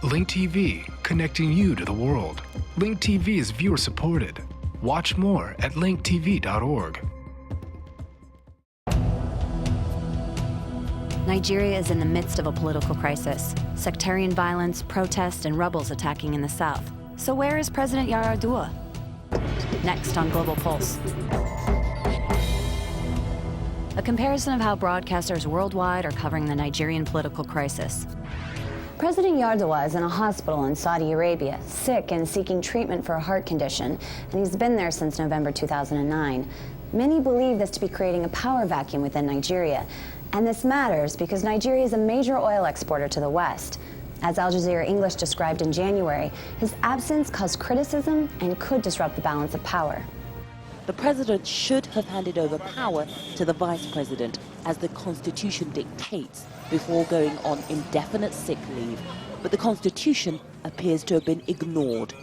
Link TV, connecting you to the world. Link TV is viewer supported. Watch more at linktv.org. Nigeria is in the midst of a political crisis. Sectarian violence, protests, and rebels attacking in the south. So where is President Yar'Adua? Next on Global Pulse. A comparison of how broadcasters worldwide are covering the Nigerian political crisis. President Yar'Adua is in a hospital in Saudi Arabia, sick and seeking treatment for a heart condition, and he's been there since November 2009. Many believe this to be creating a power vacuum within Nigeria, and this matters because Nigeria is a major oil exporter to the West. As Jazeera English described in January, his absence caused criticism and could disrupt the balance of power. The president should have handed over power to the vice president, as the Constitution dictates, before going on indefinite sick leave. But the Constitution appears to have been ignored.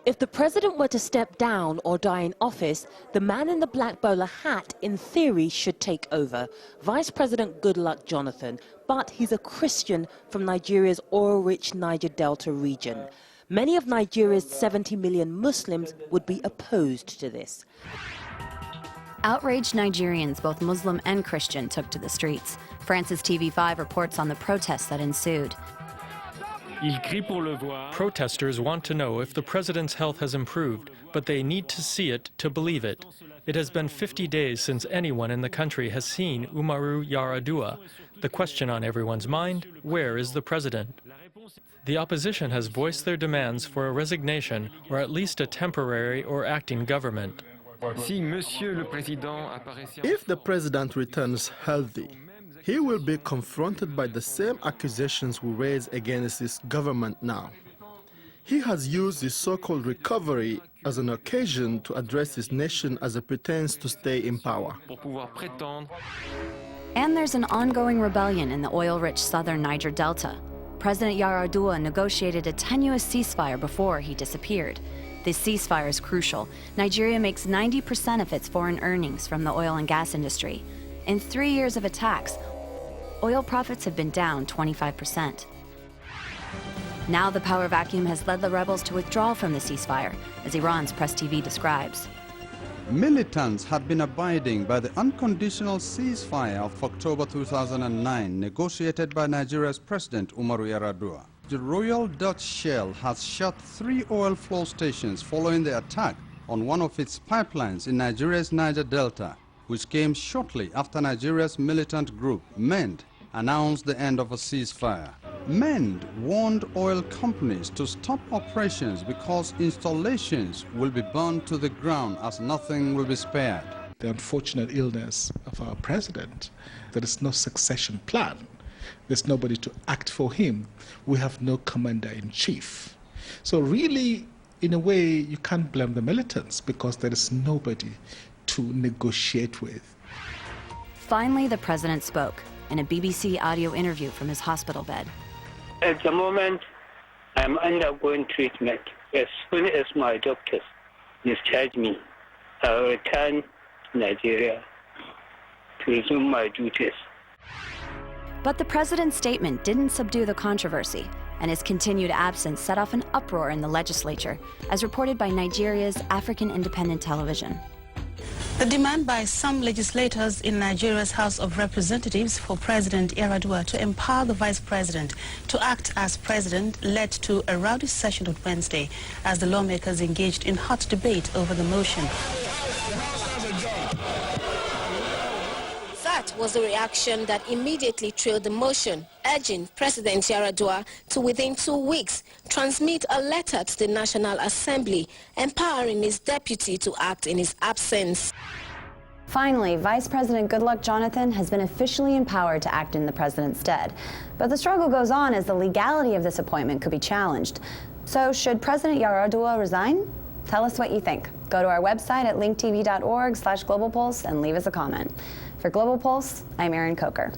If the president were to step down or die in office, the man in the black bowler hat, in theory, should take over, Vice President Goodluck Jonathan. But he's a Christian from Nigeria's oil-rich Niger Delta region. Many of Nigeria's 70 million Muslims would be opposed to this. Outraged Nigerians, both Muslim and Christian, took to the streets. France's TV5 reports on the protests that ensued. Protesters want to know if the president's health has improved, but they need to see it to believe it. It has been 50 days since anyone in the country has seen Umaru Yar'Adua. The question on everyone's mind, where is the president? The opposition has voiced their demands for a resignation or at least a temporary or acting government. If the president returns healthy, he will be confronted by the same accusations we raise against his government now. He has used his so-called recovery as an occasion to address his nation as it pretends to stay in power. And there's an ongoing rebellion in the oil-rich southern Niger Delta. President Yar'Adua negotiated a tenuous ceasefire before he disappeared. This ceasefire is crucial. Nigeria makes 90% of its foreign earnings from the oil and gas industry. In 3 years of attacks, oil profits have been down 25%. Now the power vacuum has led the rebels to withdraw from the ceasefire, as Iran's Press TV describes. Militants had been abiding by the unconditional ceasefire of October 2009, negotiated by Nigeria's President Umaru Yar'Adua. The Royal Dutch Shell has shut 3 oil flow stations following the attack on one of its pipelines in Nigeria's Niger Delta, which came shortly after Nigeria's militant group, MEND, announced the end of a ceasefire. MEND warned oil companies to stop operations because installations will be burned to the ground as nothing will be spared. The unfortunate illness of our president, there is no succession plan. There's nobody to act for him. We have no commander-in-chief. So really, in a way, you can't blame the militants because there is nobody to negotiate with. Finally, the president spoke in a BBC audio interview from his hospital bed. At the moment, I'm undergoing treatment. As soon as my doctors discharge me, I will return to Nigeria to resume my duties. But the president's statement didn't subdue the controversy, and his continued absence set off an uproar in the legislature, as reported by Nigeria's African Independent Television. The demand by some legislators in Nigeria's House of Representatives for President Yar'Adua to empower the vice president to act as president led to a rowdy session on Wednesday as the lawmakers engaged in hot debate over the motion. That was the reaction that immediately trailed the motion, urging President Yar'Adua to, within 2 weeks, transmit a letter to the National Assembly, empowering his deputy to act in his absence. Finally, Vice President Goodluck Jonathan has been officially empowered to act in the president's stead. But the struggle goes on as the legality of this appointment could be challenged. So should President Yar'Adua resign? Tell us what you think. Go to our website at linktv.org/globalpulse and leave us a comment. For Global Pulse, I'm Erin Coker.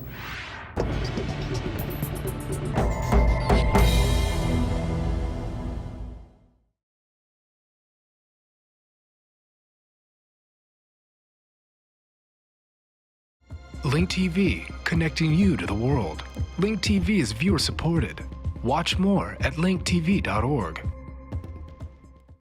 Link TV, connecting you to the world. Link TV is viewer supported. Watch more at linktv.org.